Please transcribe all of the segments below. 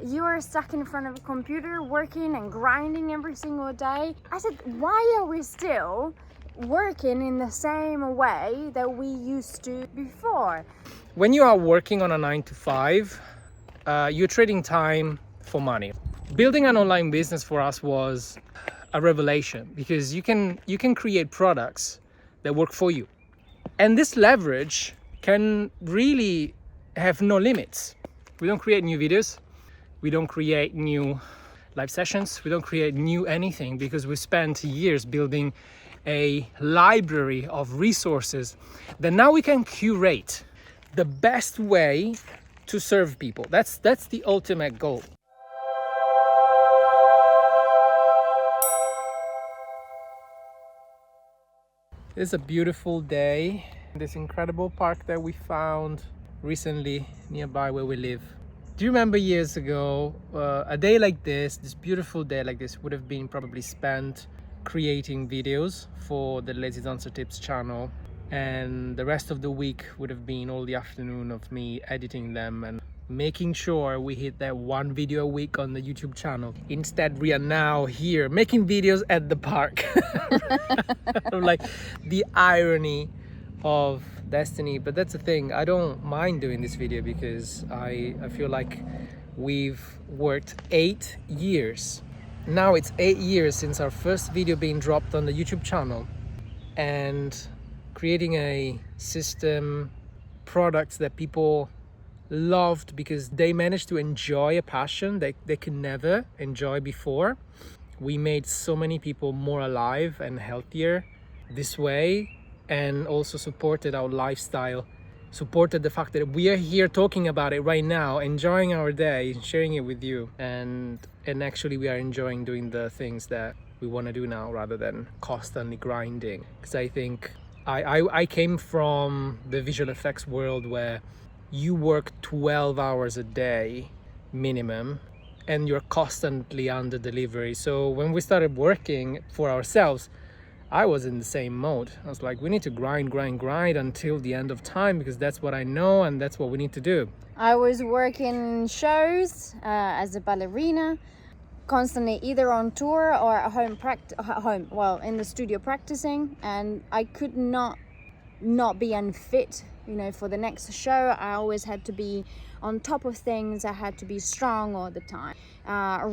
you're stuck in front of a computer working and grinding every single day. I said, why are we still working in the same way that we used to before? When you are working on a 9 to 5, you're trading time for money. Building an online business for us was a revelation, because you can create products that work for you. And this leverage can really have no limits. We don't create new videos. We don't create new live sessions. We don't create new anything, because we spent years building a library of resources that now we can curate the best way to serve people. That's the ultimate goal. It's a beautiful day. This incredible park that we found recently nearby where we live. Do you remember years ago, a day like this beautiful day like this would have been probably spent creating videos for the Lazy Dancer Tips channel, and the rest of the week would have been all the afternoon of me editing them and making sure we hit that one video a week on the YouTube channel. Instead, we are now here making videos at the park. Like the irony of destiny. But that's the thing, I don't mind doing this video, because I feel like we've worked 8 years. Now it's 8 years since our first video being dropped on the YouTube channel, and creating a system, products that people loved because they managed to enjoy a passion that they could never enjoy before. We made so many people more alive and healthier this way, and also supported our lifestyle, supported the fact that we are here talking about it right now, enjoying our day, sharing it with you, and actually we are enjoying doing the things that we want to do now rather than constantly grinding. Because I think I came from the visual effects world where you work 12 hours a day minimum and you're constantly under delivery. So when we started working for ourselves, I was in the same mode. I was like, we need to grind until the end of time, because that's what I know and that's what we need to do. I was working shows as a ballerina, constantly either on tour or at home, in the studio practicing, and I could not be unfit, for the next show. I always had to be on top of things. I had to be strong all the time,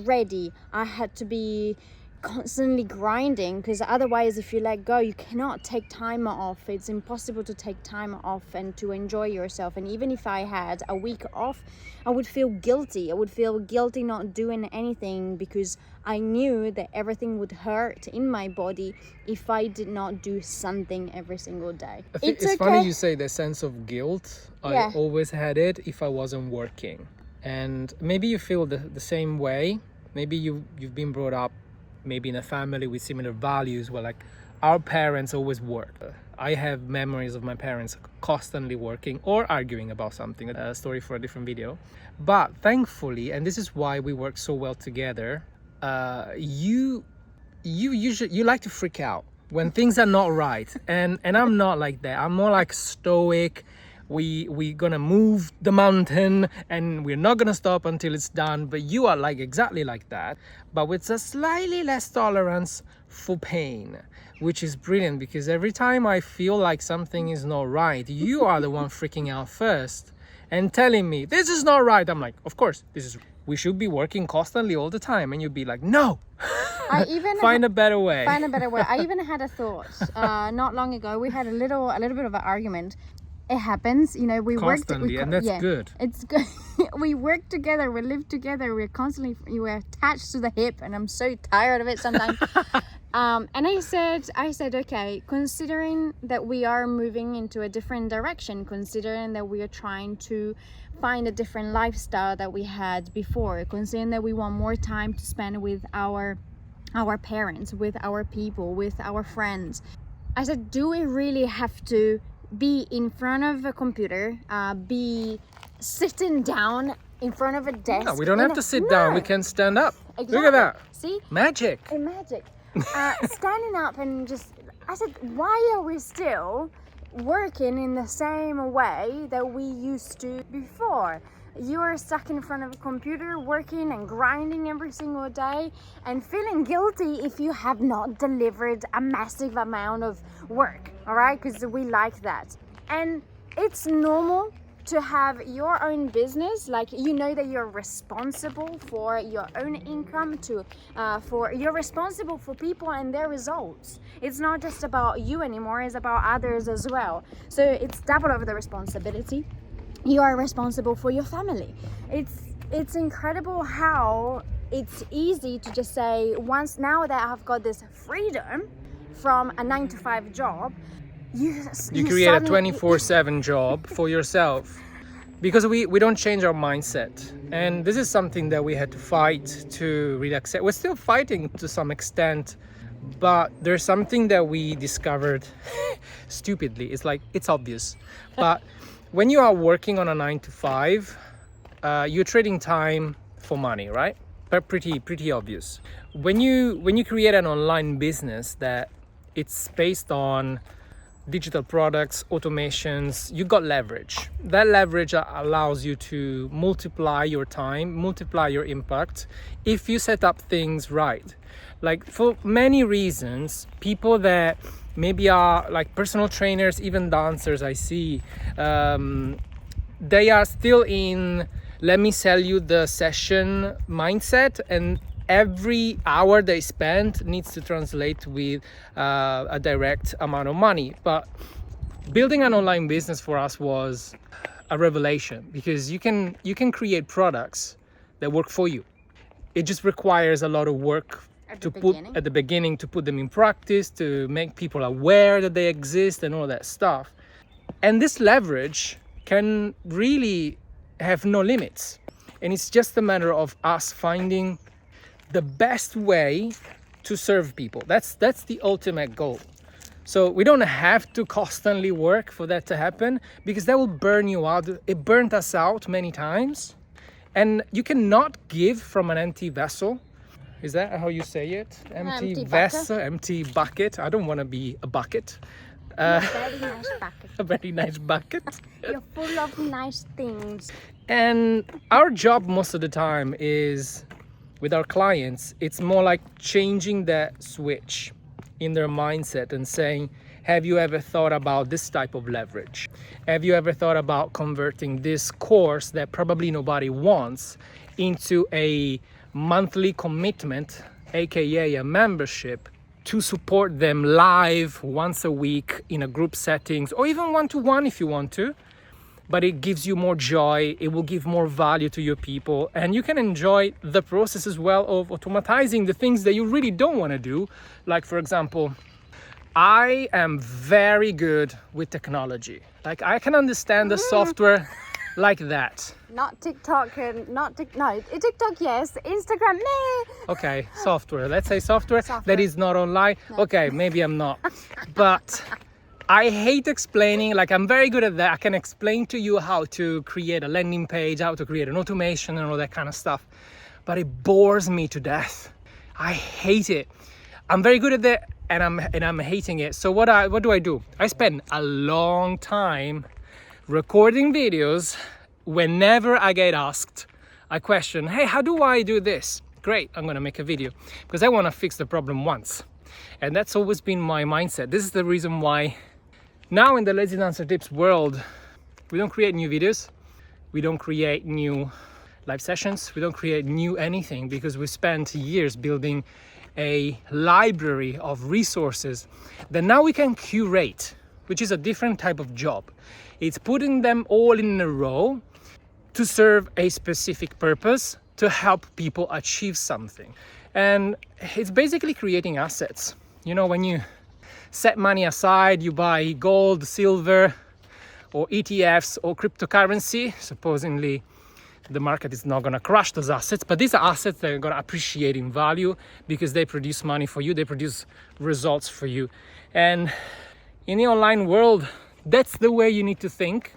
ready. I had to be constantly grinding, because otherwise, if you let go, you cannot take time off. It's impossible to take time off and to enjoy yourself. And even if I had a week off, I would feel guilty. I would feel guilty not doing anything, because I knew that everything would hurt in my body if I did not do something every single day. I think it's funny you say the sense of guilt. Yeah. I always had it if I wasn't working. And maybe you feel the same way. Maybe you've been brought up maybe in a family with similar values, where like our parents always worked. I have memories of my parents constantly working or arguing about something, a story for a different video. But thankfully, and this is why we work so well together, you like to freak out when things are not right, and I'm not like that. I'm more like stoic. We gonna move the mountain and we're not gonna stop until it's done. But you are like exactly like that, but with a slightly less tolerance for pain, which is brilliant, because every time I feel like something is not right, you are the one freaking out first and telling me this is not right. I'm like, of course we should be working constantly all the time, and you'd be like, no. Find a better way. I even had a thought not long ago. We had a little bit of an argument. It happens, we constantly, work, and that's good. It's good. We work together, we live together, we're attached to the hip, and I'm so tired of it sometimes. And I said, okay, considering that we are moving into a different direction, considering that we are trying to find a different lifestyle that we had before, considering that we want more time to spend with our parents, with our people, with our friends, I said, do we really have to be in front of a computer, be sitting down in front of a desk? No, we don't have to sit down. We can stand up. Exactly. Look at that. See? Magic. Magic. Standing up and just, I said, why are we still working in the same way that we used to before? you're stuck in front of a computer working and grinding every single day and feeling guilty if you have not delivered a massive amount of work, all right? Because we like that. And it's normal to have your own business, like you know that you're responsible for your own income, you're responsible for people and their results. It's not just about you anymore, it's about others as well. So it's double over the responsibility. You are responsible for your family. It's incredible how it's easy to just say, once now that I've got this freedom from a 9-to-5 job, you create a 24/7 job for yourself, because we don't change our mindset. And this is something that we had to fight to really accept. We're still fighting to some extent, but there's something that we discovered stupidly. It's like, it's obvious, but when you are working on a 9-to-5, you're trading time for money, right? But pretty obvious. When you create an online business that it's based on digital products, automations, you got leverage. That leverage allows you to multiply your time, multiply your impact if you set up things right. Like, for many reasons, people that maybe are like personal trainers, even dancers, I see, they are still in let me sell you the session mindset, and every hour they spend needs to translate with a direct amount of money. But building an online business for us was a revelation, because you can create products that work for you. It just requires a lot of work at the beginning to put them in practice, to make people aware that they exist and all that stuff. And this leverage can really have no limits. And it's just a matter of us finding the best way to serve people. That's the ultimate goal. So we don't have to constantly work for that to happen, because that will burn you out. It burnt us out many times. And you cannot give from an empty vessel. Is that how you say it? Empty vessel, empty bucket. I don't want to be a bucket. A very nice bucket. A very nice bucket. You're full of nice things. And our job most of the time is, with our clients, it's more like changing that switch in their mindset and saying, have you ever thought about this type of leverage? Have you ever thought about converting this course that probably nobody wants into a monthly commitment, aka a membership, to support them live once a week in a group settings, or even one-to-one if you want to? But it gives you more joy, it will give more value to your people, and you can enjoy the process as well of automatizing the things that you really don't want to do. Like, for example, I am very good with technology. Like, I can understand the software like that. Not TikTok, no, TikTok, yes. Instagram, meh. Okay, software. Let's say software that is not online. No. Okay, maybe I'm not. But I hate explaining. Like, I'm very good at that. I can explain to you how to create a landing page, how to create an automation and all that kind of stuff. But it bores me to death. I hate it. I'm very good at that, and I'm hating it. So what do I do? I spend a long time recording videos. Whenever I get asked a question, hey, how do I do this? Great, I'm gonna make a video, because I want to fix the problem once. And that's always been my mindset. This is the reason why now in the Lazy Dancer Tips world, we don't create new videos, we don't create new live sessions, we don't create new anything, because we spent years building a library of resources that now we can curate, which is a different type of job. It's putting them all in a row to serve a specific purpose, to help people achieve something. And it's basically creating assets. You know, when you set money aside, you buy gold, silver, or ETFs or cryptocurrency. Supposedly the market is not going to crush those assets, but these are assets that are going to appreciate in value because they produce money for you, they produce results for you. And in the online world, that's the way you need to think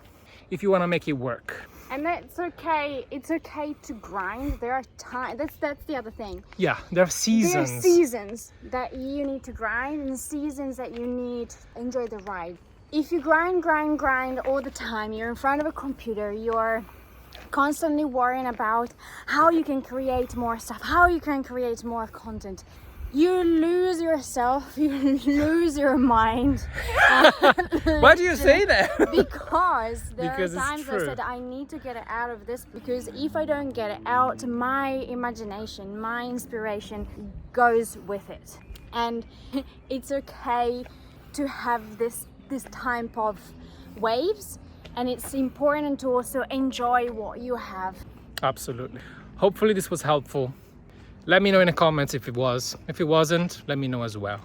if you want to make it work. And that's okay. It's okay to grind. There are times. That's the other thing. Yeah, there are seasons. There are seasons that you need to grind, and seasons that you need to enjoy the ride. If you grind all the time, you're in front of a computer, you're constantly worrying about how you can create more stuff, how you can create more content, you lose yourself, you lose your mind. Why do you say that? Because there Because are it's times I true. said I need to get it out of this, because if I don't get it out, my imagination, my inspiration goes with it. And it's okay to have this type of waves, and it's important to also enjoy what you have. Absolutely. Hopefully this was helpful. Let me know in the comments if it was. If it wasn't, let me know as well.